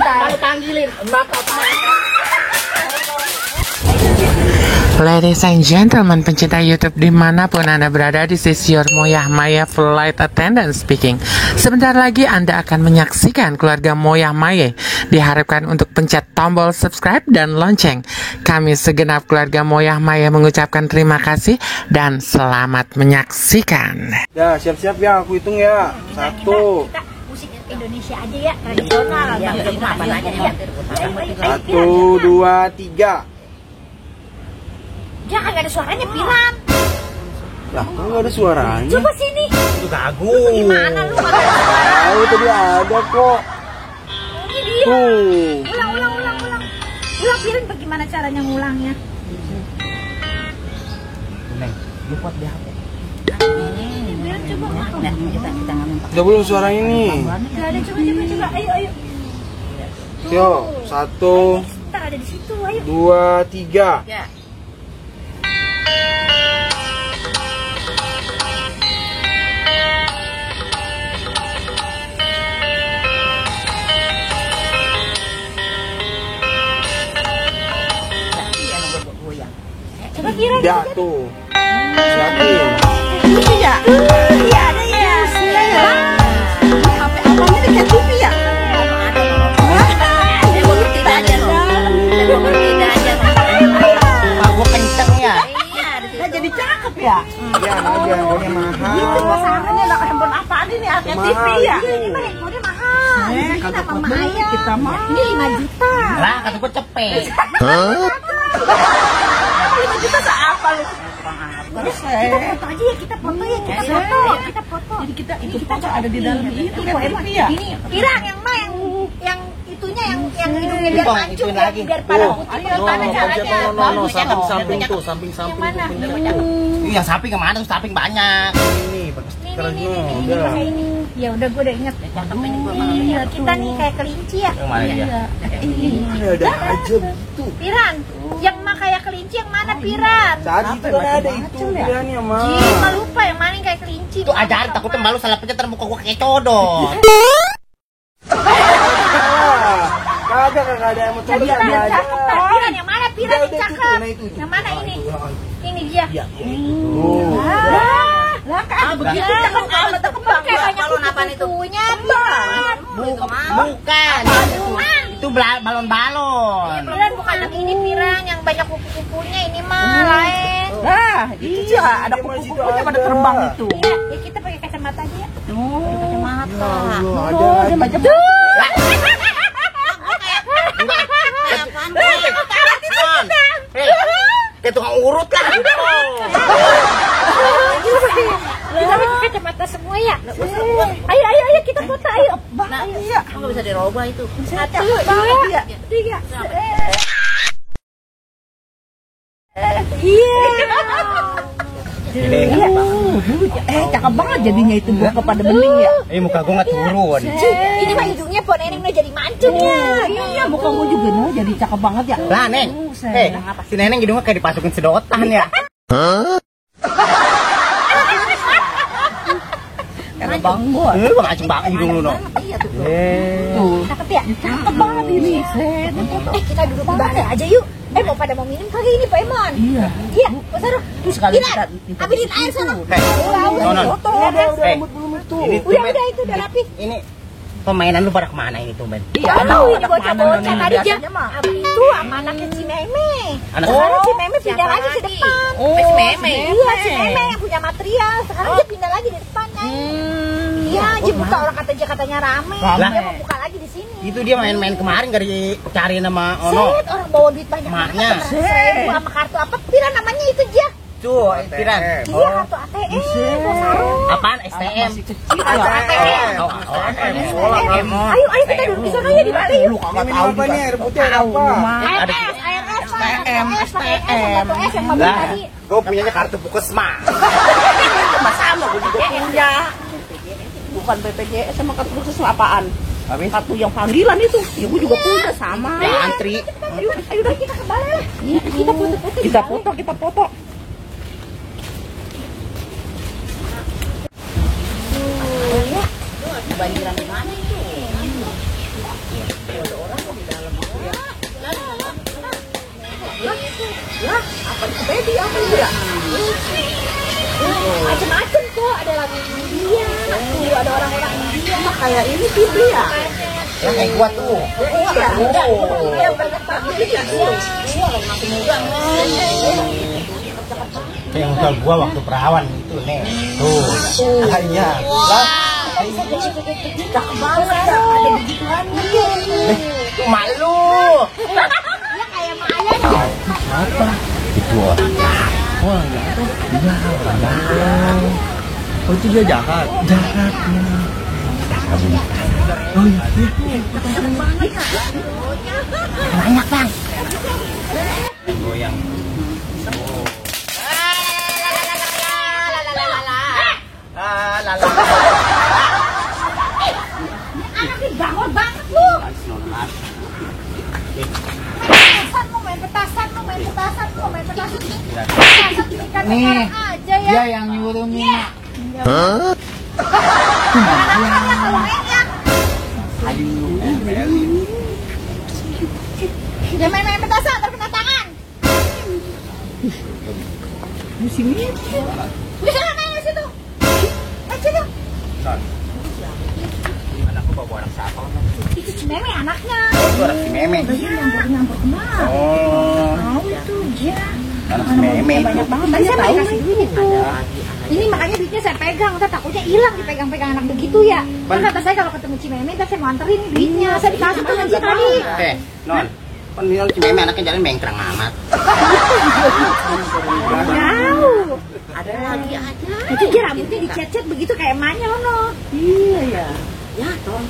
Kalau panggilin Mbak Ladies and gentlemen, pencinta YouTube dimanapun Anda berada, this is your Moyah Maya Flight Attendant speaking. Sebentar lagi Anda akan menyaksikan keluarga Moyah Maya. Diharapkan untuk pencet tombol subscribe dan lonceng. Kami segenap keluarga Moyah Maya mengucapkan terima kasih dan selamat menyaksikan. Ya, siap-siap ya, aku hitung ya. 1. Musik Indonesia aja ya, tradisional. Ya, apa aja ya. 1, 2, 3. Dia kagak ada suaranya, Piran. Lah, kok nggak ada suaranya? Coba sini. Itu gagung. Gimana lu? Tahu tadi ada kok. Ini dia. Tuh. Ulang. Ulang, Piran, bagaimana caranya ngulangnya? Neng, lu buat di HP. Piran coba. Nah, kita ngomong. Udah belum suara ini? Enggak ada, coba. Ayo. Yo, 1, Ntar ada di situ, ayo. 2, 3. Ya. Coba Piran. Ya tuh. Siapin. Ini ya. Iya, ada ya. HP apanya dekat TV ya? Pak gua kenceng ya. Nah, jadi cakep ya? Iya, aja handphonenya mahal. Gitu masalahnya lah, handphone apaan ini? Handphone Mahal. TV ya? Ini mah handphonenya mahal. Ini kita mah Maya. Kita mah. Ini 5 juta. Lah, kata gua cepet. 5 juta seapa lu? Kita foto aja ya, kita foto. Jadi kita ada di dalam itu kan TV ya? Ini Piran yang itunya yang hidungnya biar mancung ya, biar pada putih. Gimana caranya? Samping tuh. Mana? Yang samping kemana tuh? Samping banyak. Ini pakai stiker udah. Ya udah, gue udah inget. Iya, kita nih kayak kelinci ya. Yang mana dia? Ini ada aja tuh. Piran, yang mah kayak kelinci yang mana, Piran? Tadi itu kan ada itu pilihannya mah. Ih, mah lupa yang mana yang kayak kelinci. Itu ajarin, takutnya malu salah pencet termuka gua kayak codot. Kagak ada yang mau coba Piran, aja. cakep kan? Piran, yang mana Piran yang Udah, cakep? itu. Yang mana ini? Ini dia. Tuh. Lah kan begitu cakep amat, cakep kayak banyak kupu-kupunya, Piran. Bukan. Itu balon-balon. Piran bukan yang ini, Piran, yang banyak kupu-kupunya, ini mah lain. Nah, itu ya ada kupu-kupunya pada terbang itu. Iya, ya kita pakai kacamata aja ya. Kacamata. Ada macam Kayak tukang urut lah. Kita pakai kacamata semua ya. Ayo kita foto, ayo. iya. Nggak bisa dirubah itu. 1, 2, 3. Iya. Cakep banget jadinya itu buah kepada bening ya. Muka gua nggak turun. Ini mah hidungnya po Neneng udah jadi mancung ya. Iya, muka gua juga noh jadi cakep banget ya. Lah, Neng. Si Neneng hidungnya kayak dipasukin sedotan ya. Bang gua. Lu macam banget hidung lu, no. Iya tuh. Tuh, Cakep ya? cakep banget ini. Kita duduk di mana aja yuk. Mau minum kali ini Pak Emon? Iya. Iya, Pak Saru. Terus sekali Piran, ambilin air sana. Udah itu udah rapi. Ini pemainan lu pada kemana ini tuh, Ben? Iya, tahu ini bocah-bocah tadi aja. Itu sama anaknya si Meme. Sekarang si Meme pindah lagi ke depan. Si Meme. Iya, si Meme yang punya material. Sekarang dia pindah lagi di depan, Neng. Iya, dia buka orang katanya rame. Dia mau buka lagi di sini. Itu dia main-main kemarin gak dicariin sama Ono. Set, orang bawa duit banyak Maknya. banget. Sama kartu apa? Piran namanya itu dia. Tuh, Piran. Iya, kartu ATM. Bos Saru. Apaan? STM. Kartu ATM. STM. Ayo kita duduk di sana ya di balik. Lu kagak tahu apa nih air putih ada apa? STM yang mobil Lah, tadi. gue punyanya kartu Puskesmas. Sama gua juga punya. Bukan BPJS sama kartu khusus apaan? Kartu yang panggilan itu. Ya gua juga punya sama. Ya, antri. Ayo udah kita kembali lah. Kita foto-foto. Kita foto. Banjiran di mana itu? Ya, apa itu baby apa ya? Macam-macam kok, ada lagu India, ada orang-orang India, kayak ini Fitri ya. Yang kayak gua tuh. Iya, banyak banget ya. Masih muda. Yang udah gua waktu perawan itu nih. Tuh. Iya. Lah, Cakep banget, ada begituan. malu. Ya kayak Maya nih. Apa? Itu orang jahat. Orang jahat. Iya, orang jahat. Oh, itu dia jahat. Jahat. Oh iya. Banyak bang. Goyang. Anaknya bangun banget lu. Main petasan lu, main petasan. Nih, Aja ya. dia yang nyuruh Mina. Dia main petasan, terkena tangan. Bisa main di situ. Situ. Anakku bawa anak siapa? Itu si Meme anaknya. Itu anak si Meme. Nyamper kenal. Oh, Tahu itu dia. anak si Meme itu. Banyak banget. Tadi saya kasih duit itu. Ini makanya duitnya saya pegang, ntar takutnya hilang dipegang-pegang anak begitu ya. Kan kata saya kalau ketemu Cimeme, ntar saya mau anterin duitnya. Saya dikasih tuh Haji tadi. Non, kan bilang si Meme anaknya jalan mengkrang amat. Tahu. Ada lagi aja. Itu dia rambutnya dicet-cet begitu kayak emaknya loh. Iya ya. Ya toh.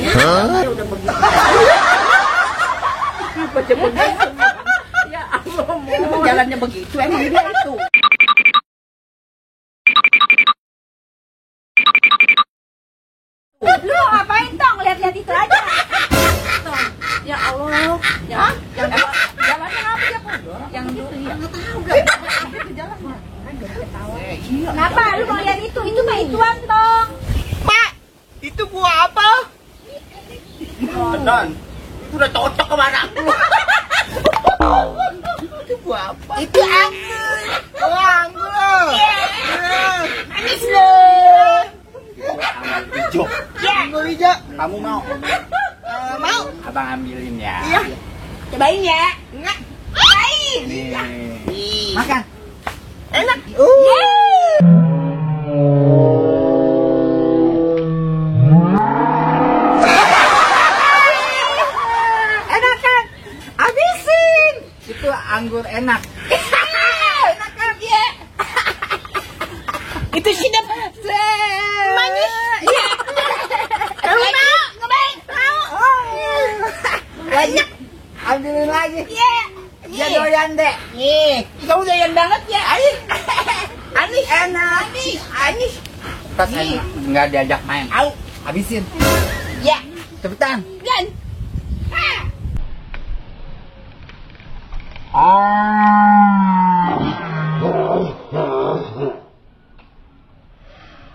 Ya udah begitu. Cepet-cepet. Ya Allah, jalannya begitu emang dia itu. Lu ngapain tong? Lihat-lihat itu aja. Tong. Ya Allah. Ya, jalannya apa ya, Bu? Yang dulu ya. Enggak tahu enggak. Jalannya. Kenapa? Lu mau lihat itu? Itu mah ituan tong. Pak, itu buah apa? Non, itu udah cocok sama anakku. Itu buah apa? Itu anggur. Oh, anggur. Manis loh. Anggur hijau. Anggur hijau. Kamu mau? Mau? Abang ambilin ya. Iya. Cobain ya. Enggak. Cobain. Nih. Makan. Enak. Enak kan? Habisin. Itu anggur enak. Enak kan? Iya. Itu sidap. Manis. Iya. Kamu mau? Cobain. Mau. Banyak. Ambilin lagi. Iya. Ya doyan deh. Nih. Kamu doyan banget ya. Anis. Enak. Anis. Pas saya nggak diajak main. Au, habisin. Ya. Cepetan. Dan.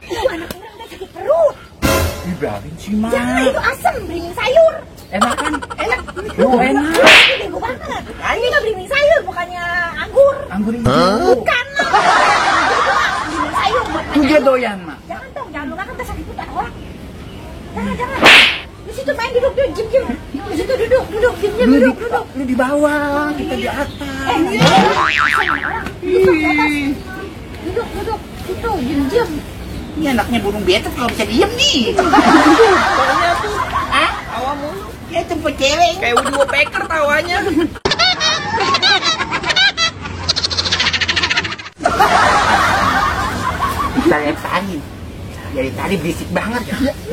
Itu anak orang udah sakit perut. Dibiarin sih, Ma. Jangan, itu asam, beringin sayur. Enak kan? Enak. Oh, enak. Itu bego banget. Ini mah beringin sayur, bukannya anggur. Anggur hijau. Bukan. Beringin sayur. Itu dia doyan, Ma. Jangan dong, jangan lu makan, ntar sakit perut orang. Jangan. Di situ main duduk, jem. Di situ duduk, jem, duduk. Lu di bawah, kita di atas. Duduk. Situ, jem. Ini anaknya burung betet kalau bisa diem nih. Pokoknya tuh, Tawa mulu. Ya tempat cewek. kayak Woody Woodpecker tawanya. Dari tadi. Dari tadi berisik banget.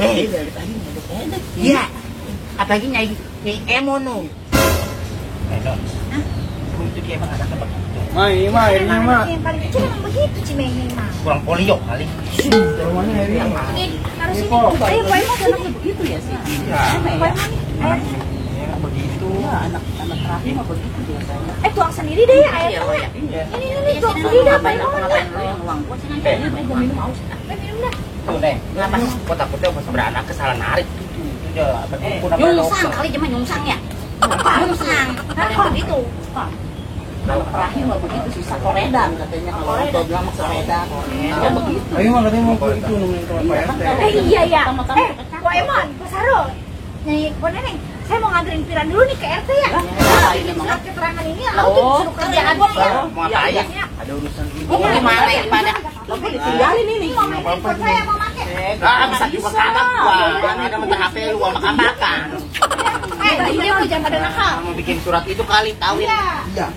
Hei, dari tadi ngedek-ngedek. Iya. Apalagi nyai emo nu. Itu dia emang anaknya begitu. Ini mah. Yang paling kecil emang begitu Cimeme mah. Kurang polio kali. Rumahnya ini. Ini harus ini. Kok? Ayo, Pak Imo, Anaknya begitu ya sih. Iya. Pak Imo nih. Ayo. Ya, begitu. Ya, anak terakhir mah begitu biasanya. Tuang sendiri deh ya air. Iya. Ini tuang sendiri dah Pak Imo. Ngapain lo yang uang gua sih nanti gua minum aus. Minum dah. Tuh, Neng. Kenapa? Kok takutnya pas beranak kesalahan narik gitu. Udah, berkumpul sama Nyungsang dokter. kali cuma nyungsang ya. Apa? harus begitu. Kalau terakhir mah begitu sisa koredan katanya, kalau orang bilang mah koredan. Begitu. Ayo mah katanya mau ke itu nemuin ke Pak RT. Iya ya. Kok Emon, Pak Saro. Nih, Pak Neneng, saya mau nganterin Piran dulu nih ke RT ya. Bikin surat keterangan ini, aku tuh suruh kerjaan dia. Mau apa ya? Ada urusan gitu. Mau gimana ya pada? Lo ditinggalin ini. Mau main handphone saya, mau pakai. Bisa juga kanak gua. Jangan ada minta HP lu sama kakak. Ini lo jangan pada nakal. Mau bikin surat itu kali tauin. Iya.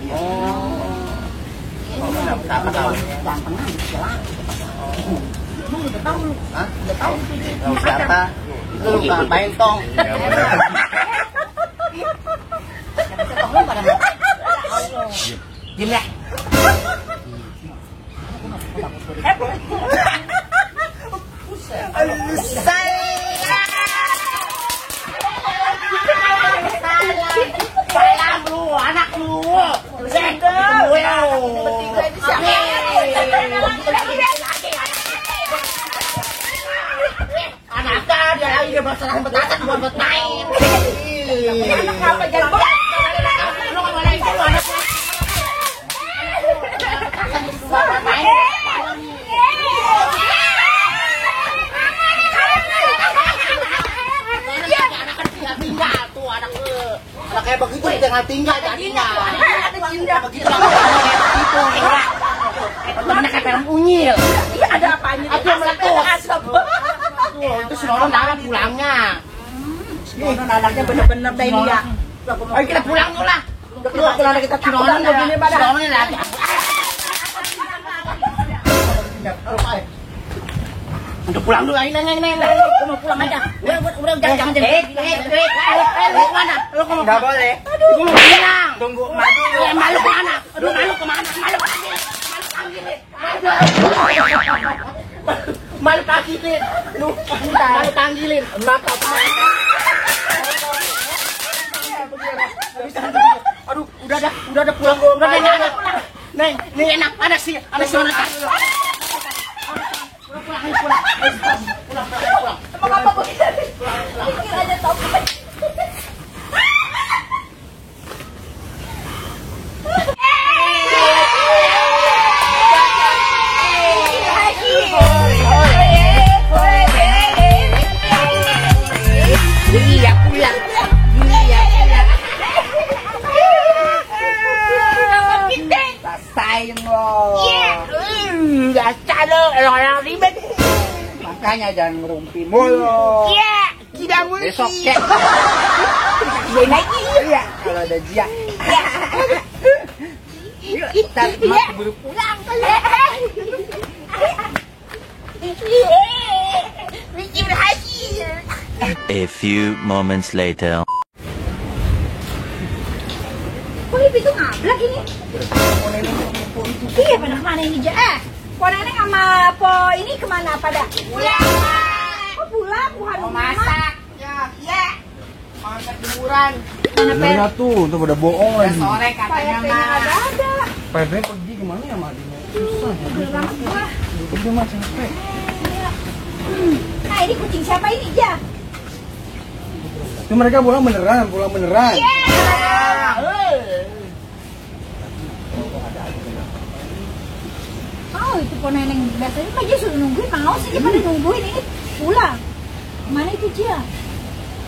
Apa tahu? Gampang aja. Udah tahu lu. Hah? Udah tahu. Tahu siapa? Itu lu ngapain tong? Diam ya. Salam lu, anak lu. Anaknya dia lagi dia masalah petasan buat betain. Kenapa jangan lu nggak boleh itu anak. Tinggal tuh anak kayak begitu jangan tinggal jadinya. Begitu temennya kayak film unyil. Ada apanya? Ada meletus. Itu si Nono darah pulangnya. Si Nono anaknya bener-bener deh dia. Ayo kita pulang dulu lah. Pulang kita si Nono begini pada. Si Nono ini lagi. Udah pulang dulu, ini mau pulang aja. Udah jangan. Lu kemana? Lu kemana? Nggak boleh. Gue mau pulang. Tunggu madu. Malu kemana? Aduh, malu kemana? Malu tanggilin. Lu, malu tanggilin. Aduh, udah ada pulang. Udah ada pulang. Neng, ini enak. Ada sih mana? Pulang. Emang apa begitu? Pikir aja tau. Iya pulang. Selesai lo. Biasa lo orang ribet. Makanya jangan ngerumpi mulu. Iya, tidak mungkin. Besok cek. Dia lagi. Iya, kalau ada Jia. Yuk, kita buru pulang. Mesti berhasil. A few moments later. Kok ini pintu ngablak ini? Iya, pada kemana ini, Ja? Po Neneng sama Po ini kemana pada? Pulang. Oh, pulang? Bukan Mau masak. Ya. Masak jemuran. Bener tuh, tuh pada bohong lagi. Sore katanya PRT-nya mah. nggak ada. Pak RT pergi kemana ya Mak? Susah. Beneran gua. Udah Mak capek. Nah, ini kucing siapa ini, Ja? Itu mereka pulang beneran. Oh, itu Po Neneng biasanya mah dia suruh nungguin, mau sih dia pada nungguin ini pulang. Mana itu dia?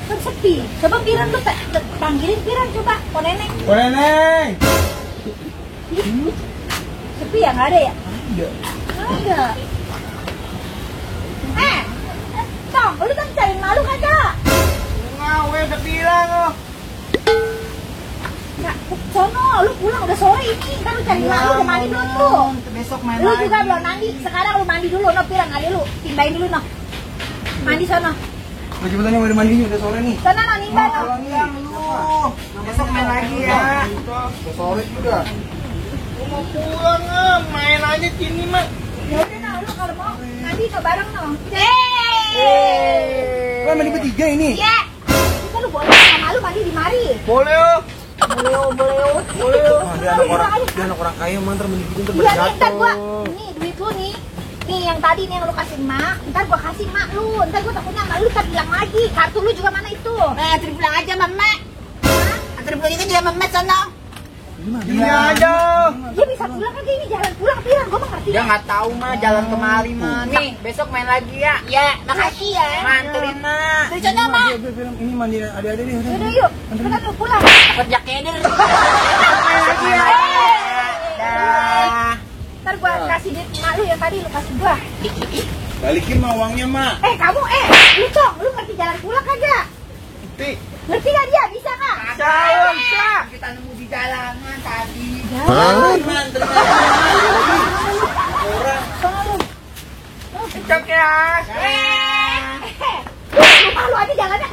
Kan sepi. Coba Piran tuh panggilin Piran coba Po Neneng. Po Neneng. Sepi ya, nggak ada ya? Ada. Tong, lu kan cariin malu kagak? Ngawe udah bilang loh. Nah, sono, lu pulang udah sore ini, ntar lu cari malu, udah mandi dulu tuh. Besok main Lu lagi. juga belum mandi, sekarang lu mandi dulu, no Piran kali lu, timbain dulu no. Mandi sono. Lu cepetannya udah mandi udah sore nih. Sono no, nimba no. Pulang lu. Besok main lagi ya. Udah sore juga. Mau pulang main aja sini mah. Ya udah no, lu kalau mau mandi no bareng no. Kan mandi bertiga ini. Iya. Kita lu boleh sama lu mandi di mari. Boleh oh. Boleh. Dia anak orang kaya mantar mandi gitu Iya nih, ntar gua, nih duit lu nih. Nih yang tadi nih yang lu kasih emak, ntar gua kasih emak lu. Ntar gua takutnya emak lu ntar bilang lagi, kartu lu juga mana itu? Anterin pulang aja, Mama. Anterin tadi kan dia memet sana. Iya aja. Dia bisa pulang kan ini jalan pulang Pirang, gua mengerti. Dia nggak tahu mah jalan kemari mah. Nih, besok main lagi ya. Ya, makasih ya. Mantuin mah. Dari sana mah. Ini mandi adik-adik nih. Udah yuk, kita tuh pulang. Kerja keder. Main lagi ya. Dah. Ntar gua kasih duit emak lu yang tadi lu kasih gua. Balikin mah uangnya, Mak. Kamu lu Cong, lu ngerti jalan pulang kagak? Ngerti kan dia? Bisa nggak? Bisa. Kita nemu di jalanan tadi. Cok ya. Lu malu aja jalannya